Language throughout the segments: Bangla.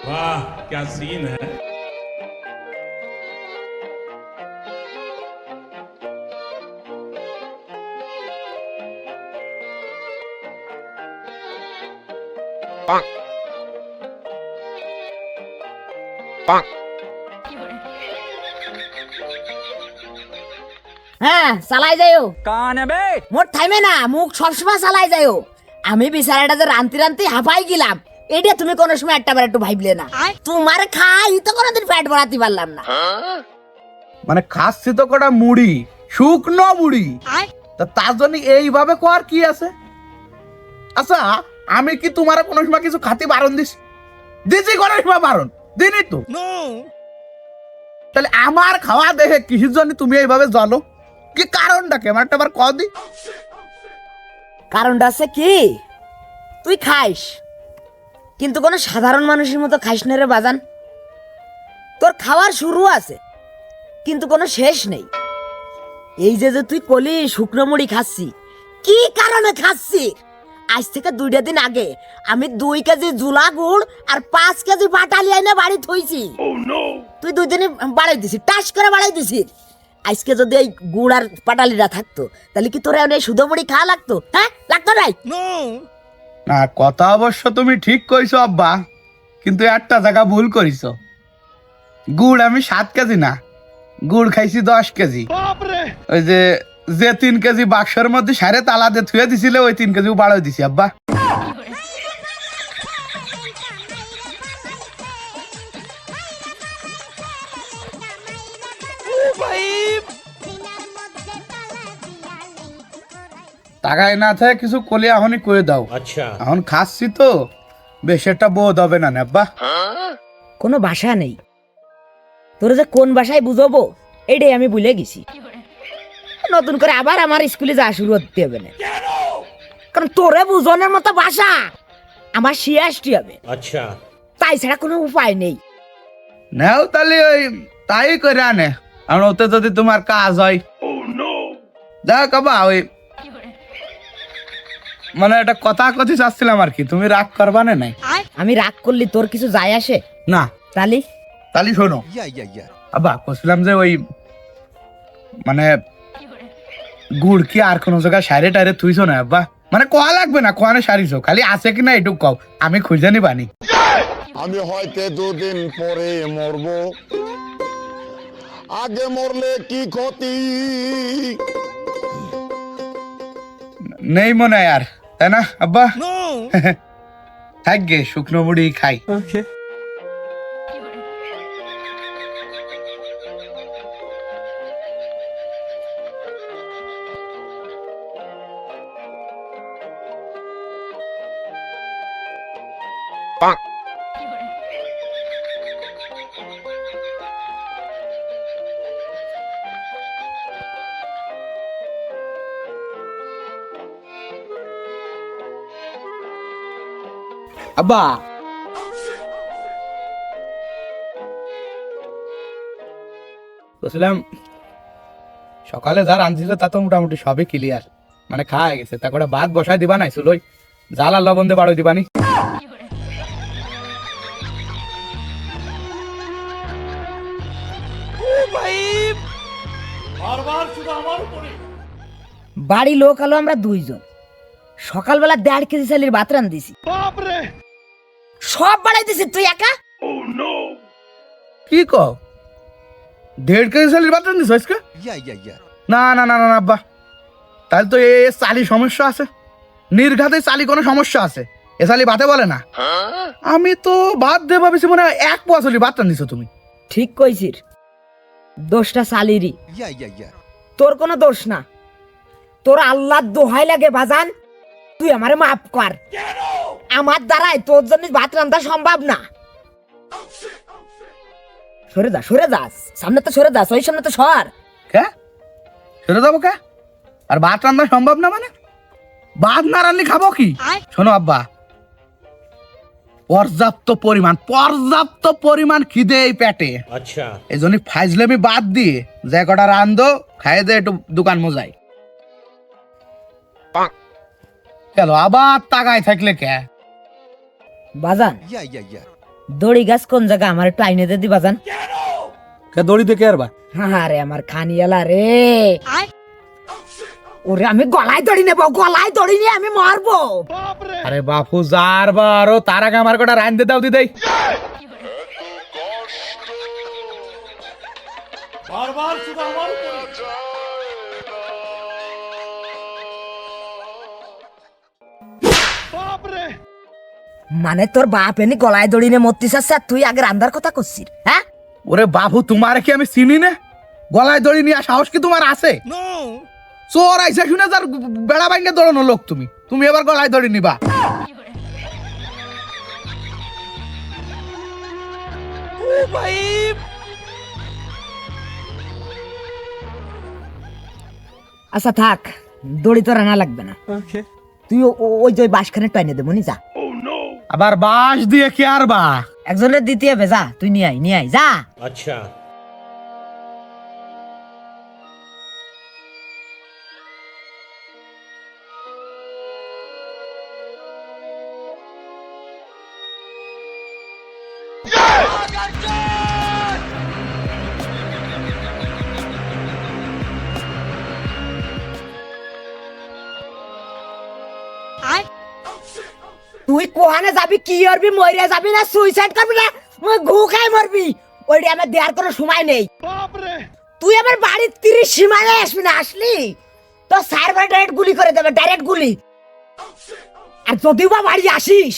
वाह क्या सीन है। হ্যাঁ চালাই যাইও কান বে মোর থাইমে না মুখ সবসময় চালাই যাইও। আমি বিচারাটা যে রান্তি রান্তি হাঁপাই গেলাম এটা তুমি কোনো সময় একটা বার একটু ভাবলে না। তোমার খাই তো কোনোদিন পেট ভরাতে পারলাম না। মানে খাচ্ছি তো কটা মুড়ি, শুকনো মুড়ি, তা তার জন্য এইভাবে কর কি আছে? আচ্ছা আমি কি তোমার কোনো সময় কিছু খাতে বারণ দিছি কোনো সময় বারণ দিনই তো। তাহলে আমার খাওয়া দেখে কিসের জন্য তুমি এইভাবে জ্বলো? কি কারণটা কে আমার একটা বার কও দি। কারণটা আছে কি, তুই খাইস কিন্তু কোনো সাধারণ মানুষের মতো খাইস না রে বাজান। তোর খাওয়ার শুরু আছে কিন্তু কোনো শেষ নেই। এই যে যে তুই কলি শুকনো মুড়ি খাচ্ছি, কি কারণে খাচ্ছি? আজ থেকে 2টা দিন আগে আমি 2 কেজি জুলা গুড় আর 5 কেজি বাটালি আইনা বাড়ি থইছি। তুই 2 দিনে বাড়াই দিছি, টাস করে বাড়াই দিছি। আজকে যদি এই গুড় আর পাটালিটা থাকতো তাহলে কি তোর এই শুধু মুড়ি খাওয়া লাগতো? হ্যাঁ লাগতো নাই? না কথা অবশ্য তুমি ঠিক কইছো আব্বা, কিন্তু একটা জায়গা ভুল করিছো। গুড় আমি 7 কেজি না, গুড় খাইছি 10 কেজি। ওই যে 3 কেজি বাক্সের মধ্যে সারে তালা দিয়ে থুয়ে দিছিলে ওই 3 কেজি বাড়াই দিছি আব্বা। টাকায় না থাকে কিছু কলি এখনই করে দাও। अच्छा এখন খাচ্ছি তো বেশ একটা বোধ হবে না আব্বা। কোনো ভাষা নেই, তোর যে কোন ভাষায় বুঝাবো এটাই আমি ভুলে গেছি। নতুন করে আবার আমার স্কুলে যাওয়া শুরু হতে হবে না, কারণ তোরে বুঝানোর মতো ভাষা আমার শিয়াসটি হবে। अच्छा তাই ছাড়া কোনো উপায় নেই। নেও তাহলে ওই তাই করে আনে, আর ওতে যদি তোমার কাজ হয় দেখ বাবা। ওই মানে একটা কথা কথি চাচ্ছিলাম আর কি, তুমি রাগ করবা না নাই? আমি রাগ করলি তোর কিছু যায় আসে না তাহলে? তাহলে শোনো আব্বা, বলছিলাম যে ওই মানে গুড় কি আর কোন জায়গায় সাইরে টাইরে থুইছো না আব্বা? মানে কোয়া লাগবে না, কোয়ানে সারিছো, খালি আছে কিনা এটুক কও, আমি খুঁজে নিবানি। আমি হয়তো 2 দিন পরে মরব, আগে মরলে কি ক্ষতি? নেই মনে হয় আর, তাই না আব্বা? থাকবে শুকনো মুড়ি খাই। আব্বা বলছিলাম সকালে যা রাঁধছিল তা তো মোটামুটি সবই ক্লিয়ার, মানে খাওয়া গেছে। তা করে ভাত বসাই দিবা নাই চুলোই, জাল আর লবণ দিয়ে বাড়াই দিবানি। বাড়ি লোক আলো আমরা 2 জন, সকালবেলা 1.5 কেজি চালের ভাত রান দিছি, সব বাড়াই দিছি তুই একা। কি কও 1.5 কেজি চালের ভাত রাঁধিস আজকে? না না না না না আব্বা, তাহলে তো এ চালি সমস্যা আছে, নির্ঘাতে চালি কোনো সমস্যা আছে, এ চালি ভাতে বলে না। আমি তো ভাত দিয়ে ভাবিছি মনে হয় 1 পোয়া চালি ভাত রাঁধিছো তুমি। ঠিক কইছিস, দোষটা চালিরই, তোর কোনো দোষ না। তোর আল্লাহর দোহাই লাগে বাজান, তুই আমারে মাফ কর। আমার দ্বারাই তোর জন্য ভাত রান্না সম্ভব না। সরে যা, সরে যা, সামনে তো সরে যা, ওই সামনে তো সর। কে সরে যাবো কে? আর ভাত রান্না সম্ভব না মানে? ভাত না রান্নি খাবো কি? শোনো আব্বা, পর্যাপ্ত পরিমাণ খিদে এই পেটে। अच्छा এই জন্য ফাইজলামি বাদ দিয়ে যে কটা রান্ধো খাইয়ে দে একটু দোকান মোজাই। চলো আবার তাকায় থাকলে কে? বাজান দড়ি গাছ কোন জায়গা আমার একটু আইনে দে দিবা জান। দড়ি দেখে আর বা আরে আমার খানিয়ালা রে, ওরে আমি গলায় দড়ি নেবো, গলায় দড়ি নিয়ে আমি মারবো। আরে বাপু যার বা আরো তার আগে আমার কটা রাইন দে দাও দিদাই। মানে তোর বাপ এনে গলায় দড়ি নিয়ে মরতে চাচ্ছে আর তুই আগে রান্দার কথা করছিস, হ্যাঁ? ওরে বাবু তোমার কি আমি চিনি না? গলায় দড়ি নিয়ে সাহস কি তোমার আছে? চোর আইসা শুনে যার বেড়া ভাঙ্গে দৌড়ানো লোক তুমি, তুমি এবার গলায় দড়ি নিবা? আচ্ছা থাক, দড়ি তো রানা লাগবে না, তুই ওই যে বাঁশখানে টাইনে দেবো নি, যা। আবার বাঁশ দিয়ে কি আর বা? একজনের দিতে হবে, যা তুই নিয়ে আই যা। अच्छा তুই কোহানে যাবি, কি করবি, মরে যাবি না সুইসাইড করবি না ঘু খাই মরবি, ওইটা আমার দেওয়ার কোনো সময় নেই। তুই আমার বাড়ির 30 সীমানায় আসবি না, আসলি তো সার্ভার ডাইরেক্ট গুলি করে দেবে, ডাইরেক্ট গুলি। আর যদি বা বাড়ি আসিস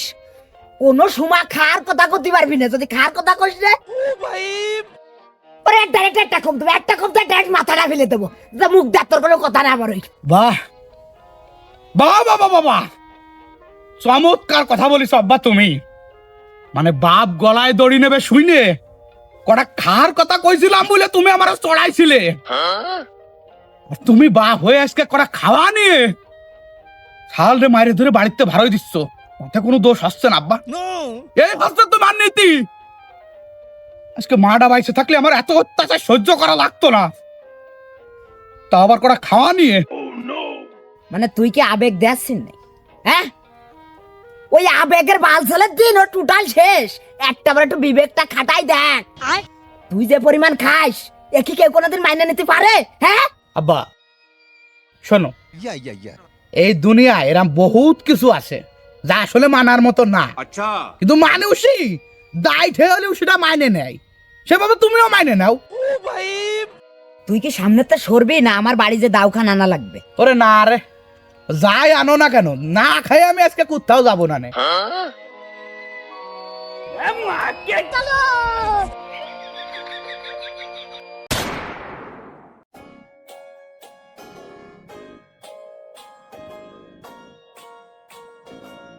কোনো সময় খার কথা করতে পারবি না, যদি খার কথা কইস রে ওরে ডাইরেক্ট একটা কম দেবে, একটা কম দেবে ডাইরেক্ট মাথাটা ফেলে দেবো, যে মুখ দেখ তোর কোনো কথা না বড়ই। বাহ বাহ বাহ বাহ বাহ, চমৎকার কথা বলিস আব্বা তুমি। মানে বাপ গলায় দড়ি নেবে শুইনে কটা খার কথা কইছিলাম বলে তুমি আমার চড়াইছিলে, আর তুমি বাপ হয়ে আজকে কটা খাওয়া নিয়ে ছাল রে মাইরে ধরে বাড়িতে ভাড়াই দিচ্ছ, ওতে কোনো দোষ আসছে না আব্বা? এই হচ্ছে তোমার নীতি। আজকে মাটা বাইসে থাকলে আমার এত অত্যাচার সহ্য করা লাগতো না, তা আবার কটা খাওয়া নিয়ে। মানে তুই কি আবেগ দেখছিস না, হ্যাঁ? ওই আবেগের বাল ছেলের দিন ও টোটাল শেষ, একটা বার একটু বিবেকটা খাটাই দেখ। তুই যে পরিমাণ খাস এ কি কেউ কোনোদিন মাইনে নিতে পারে, হ্যাঁ? আব্বা শোনো, এই দুনিয়ায় এরম বহুত কিছু আছে যা আসলে মানার মতো না, কিন্তু মানুষই দায় ঠেয়ে হলেও সেটা মাইনে নেয়, সেভাবে তুমিও মাইনে নাও। তুই কি সামনে তো সরবি না আমার বাড়ি যে দাউখান আনা লাগবে? ওরে না রে, যাই আনো না কেন, না খাই আমি আজকে কোথাও যাবো না নে।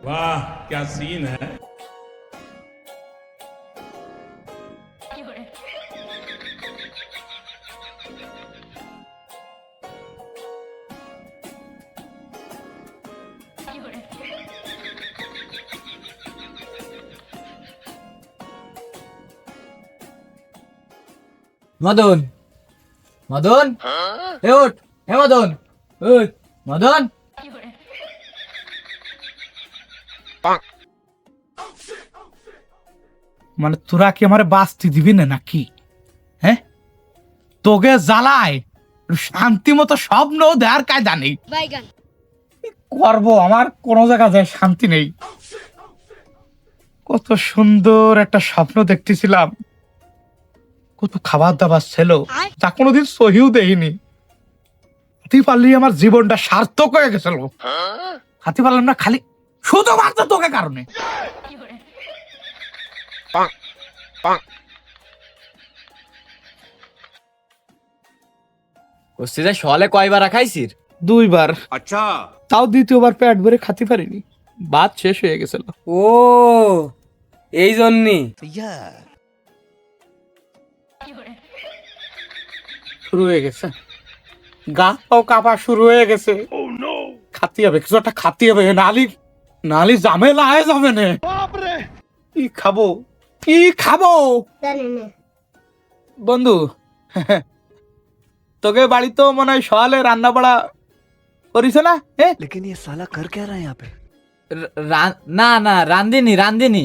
वाह क्या सीन है। মদন, মদন, এ ওঠ, হে মদন, ওই মদন। মানে তোরা কি আমার বাঁচতে দিবি না নাকি? হ্যাঁ, তোকে জ্বালায় শান্তি মতো স্বপ্ন দেওয়ার কায়দা নেই, করবো আমার কোনো জায়গা যায় শান্তি নেই। কত সুন্দর একটা স্বপ্ন দেখতেছিলাম, কত খাবার দাবার ছিল তা কোনোদিন সহিও দেখিনি, হাতি পারলি আমার জীবনটা সার্থক হয়ে গেছিল। হাতি পারলাম না খালি শুধুমাত্র তোকে কারণে। ওস্তিদা সলে কয়বার খাইছিস? 2 বার। আচ্ছা, তাও দ্বিতীয়বার পেট ভরে খাতে পারিনি, ভাত শেষ হয়ে গেছিল। ও এই জন্যই শুরু হয়ে গেছে, গা পাও কাঁপা শুরু হয়ে গেছে। খাতে হবে, কিছু একটা খাতে হবে, নালি নালি ঝামেলা হয়ে যাবে না। কি খাবো, কি খাবো বন্ধু? তোকে বাড়ি তো মনে হয় সকালে রান্না বাড়া করিস না? लेकिन ये साला कर क्या रहा है यहाँ पे? না না রান্দিনি রান্দিনি।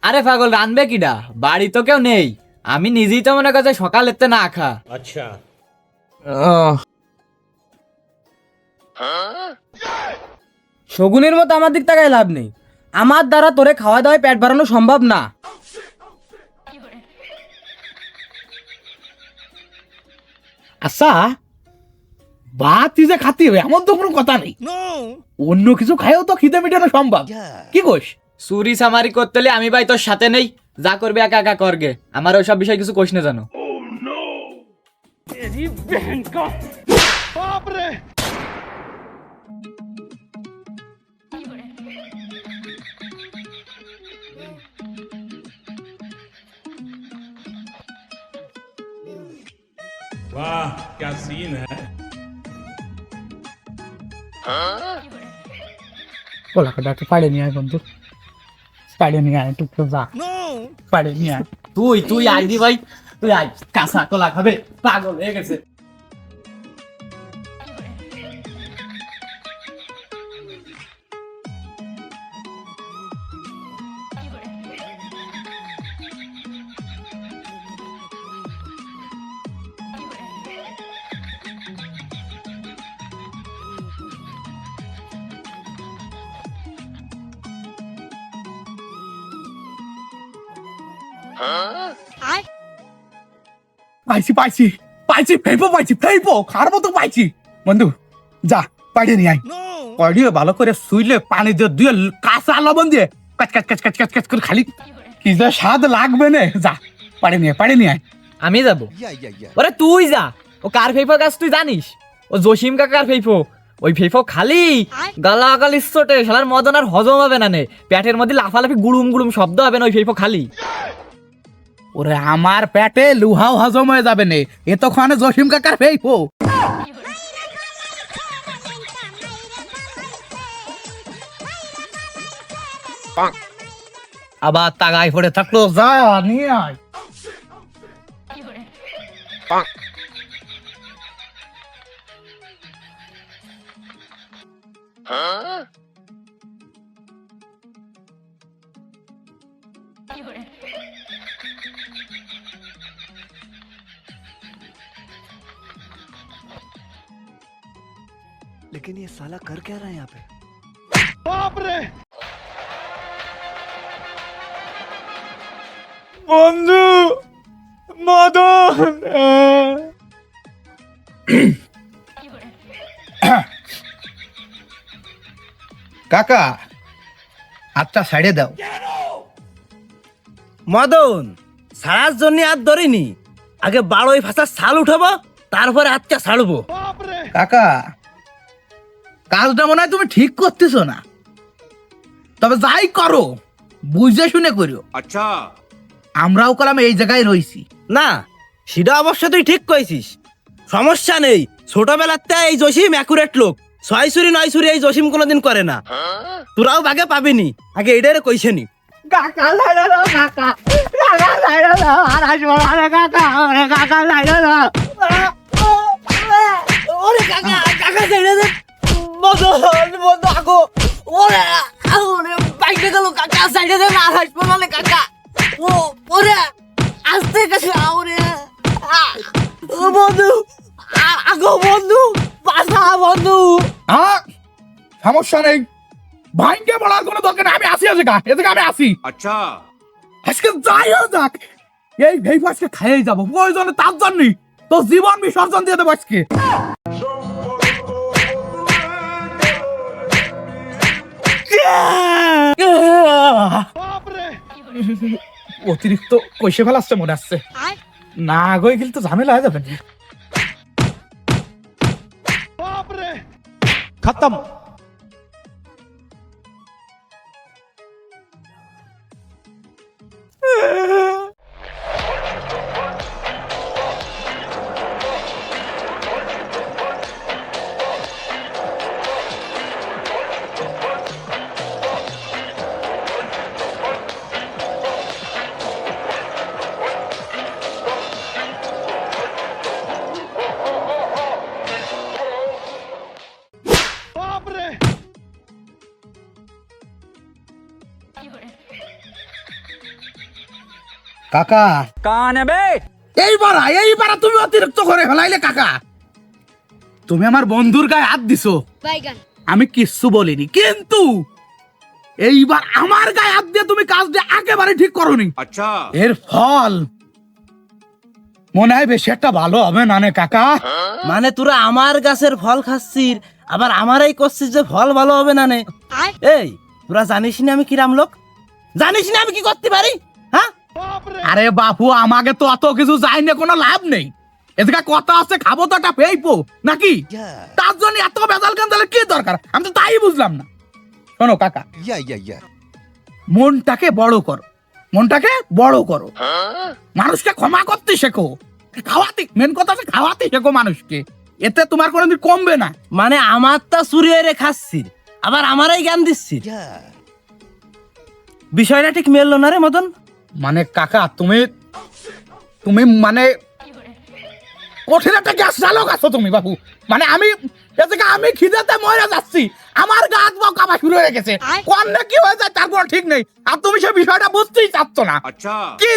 আরে পাগল, রানবে কিডা? বাড়ি তো কেউ নেই, আমি নিজেই তো মনে করছি সকালেতে না খা। अच्छा শগুনের মতো আমার দিক তাকায় লাভ নেই, আমার দ্বারা তোরে খাওয়া দাওয়ায় পেট ভরানো সম্ভব না। আচ্ছা ভাত তুই যে খাতি হবে এমন তো কোনো কথা নেই, অন্য কিছু খাইও তো খিদে মেটানো সম্ভব, কি কোস? চুরি সামারি করতে হলে আমি ভাই তোর সাথে নেই, যা করবে একা একা করগে, আমার ওইসব বিষয় কিছু কোশ না জানো। वाह क्या सीन है কলাকাটা একটু পাড়ে নিয়ে আয় বন্ধু, পাড়ে নিয়ে আয়, একটু যা পাড়ে নিয়ে আয়। তুই আই দি ভাই, তুই আই, কাঁচা কলা খাবে, পাগল হয়ে গেছে। পাইছি পাইছি পাইছি, ফেইপো খার মতো পাইছি বন্ধু, যা পাড়ে নিয়ে আয়, পাড়িয়ে ভালো করে শুইলে পানি দিয়ে দুয়ে কাঁচা লবণ দিয়ে কাচ কাচ কাচ কাচ কাচ কাচ করে খালি কি যে স্বাদ লাগবে না, যা পাড়ে নিয়ে আয়। আমি যাব? ওরে তুই যা, ও কার ফেফো গাছ তুই জানিস? ও জসিম কাকার ফেফো, ওই ফেফো খালি গালাগালি চোটে শালার মদন আর হজম হবে না নে, পেটের মধ্যে লাফালাফি গুড়ুম গুড়ুম শব্দ হবে না ওই ফেফো খালি। ওরে আমার পেটে লুহাও হজম হয়ে যাবে নে, এ তো খানে জসিম কাকার ফেইপো। আবার তাগাই পড়ে থাকলো, যা নিয়ে আয়। लेकिन ये साला कर क्या रहा है यहाँ पे? বন্ধু মদন, কাকা আচ্ছা ছাড়ে দাও। মদন ছাড়ার জন্য আর ধরিনি, আগে বারোই ফাঁসার ছাল উঠাবো, তারপরে আজকে ছাড়বো। কাকা কাজটা মনে হয় তুমি ঠিক করতেছো না, তবে যাই করো বুঝে শুনে করো। अच्छा আমরাও কলাম এই জায়গায় রইছি। না সেটা অবশ্য তুই ঠিক কইছিস, সমস্যা নেই, ছোটবেলাতে এই জসিম অ্যাকুরেট লোক, 6 চুরি 9 চুরি এই জসিম কোনোদিন করে না, তোরাও ভাগে পাবিনি, আগে এটারে কইছে নি। হ্যাঁ সমস্যা নেই, ভাইকে বলার কোনো দরকার নেই, আমি আসি এদিকে আমি আসি। अच्छा আজকে যাই হোক যাক, এই ভেই আজকে খাইয়ে যাবো, প্রয়োজনে তার জন্যই তো জীবন বিসর্জন দিয়ে দেবো আজকে। অতিরিক্ত কইসে ফেলাচ্ছে মনে আসছে, না গই গেলে তো ঝামেলা হয়ে যাবে। খতম। কাকা এইবার তুমি অতিরিক্ত করে ফেলাইলে কাকা। তুমি আমার বন্ধুর গায়ে হাত দিছো, আমি কিচ্ছু বলিনি, কিন্তু এইবার আমার গায়ে হাত দিয়ে তুমি কাজটা একেবারে ঠিক করোনি। আচ্ছা, এর ফল মনে হয় বেশি একটা ভালো হবে না নে কাকা। মানে তোরা আমার গাছের ফল খাচ্ছিস, আবার আমারই করছিস যে ফল ভালো হবে না নে। এই তোরা জানিস না আমি কিরাম লোক, জানিস না আমি কি করতে পারি? হ্যাঁ, আরে বাপু, আমাকে তো অত কিছু যাই না, কোনো লাভ নেই। এদিকে কথা আছে, খাবো তো একটা পেইপো নাকি, তার জন্য এত বেজাল কান্দালে কি দরকার, আমি তো তাই বুঝলাম না। শোনো কাকা, মনটাকে বড় করো, মনটাকে বড় করো, মানুষকে ক্ষমা করতে শেখো, খাওয়াতে, মেন কথা আছে খাওয়াতে শেখো মানুষকে, এতে তোমার কোনোদিন কমবে না। মানে আমারটা চুরি হয়ে খাচ্ছিস, আবার আমারই জ্ঞান দিচ্ছিস, বিষয়টা ঠিক মেললো না রে মদন। মানে কাকা, তুমি তুমি মানে কঠিন একটা গ্যাস চালক আছো তুমি বাবু। মানে আমি এদিকে আমি খিদেতে মরে যাচ্ছি, আমার গা হাত পা কাঁপা শুরু হয়ে গেছে, কোন না কি হয়ে যায় তার কোনো ঠিক নেই, আর তুমি সেই বিষয়টা বুঝতেই চাচ্ছ না। কি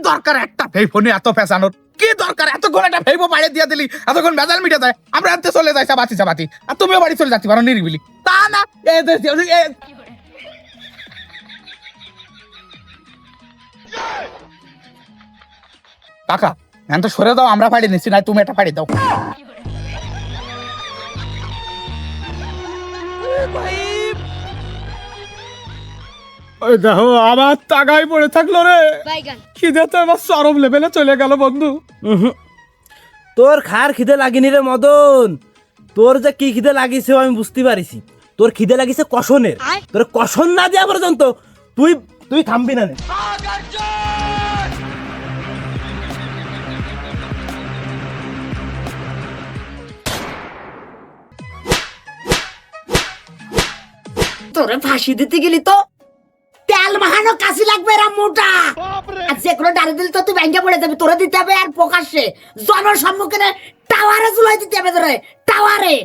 দরকার একটা ভেইফোনে এত ফেসানোর, কি দরকার এতক্ষণ একটা ভেইফো বাইরে দিয়ে দিলি, এতক্ষণ ভেজাল মিটে যায়, আমরা এতে চলে যাই চাবাতি, আর তুমিও বাড়ি চলে যাচ্ছি পারো নিরিবিলি, তা না কাকা এখন তো সরে দাও, আমরা ফাড়ি নিচ্ছি, নাই তুমি এটা ফাড়ি দাও। ওই দেখো আমার তাগাই পড়ে থাকলো রে, খিদে তো এবার চরম লেভেলে চলে গেল বন্ধু। তোর খার খিদে লাগেনি রে মদন, তোর যে কি খিদে লাগিছে আমি বুঝতে পারিছি। তোর খিদে লাগিছে কষনের, তোর কষন না দেওয়া পর্যন্ত তুই তুই থামবি না রে। তোরে ফাঁসি দিতে গেলি তো তেল মাহানো কাশি লাগবে, এরা মোটা, আর যে কোনো ডালে দিলে তো তুই ব্যাংকে পড়ে যাবি, তোরে দিতে হবে আর প্রকাশ্যে জনসম্মুখে টাওয়ারে ঝুলাই দিতে হবে, তোরে টাওয়ারে।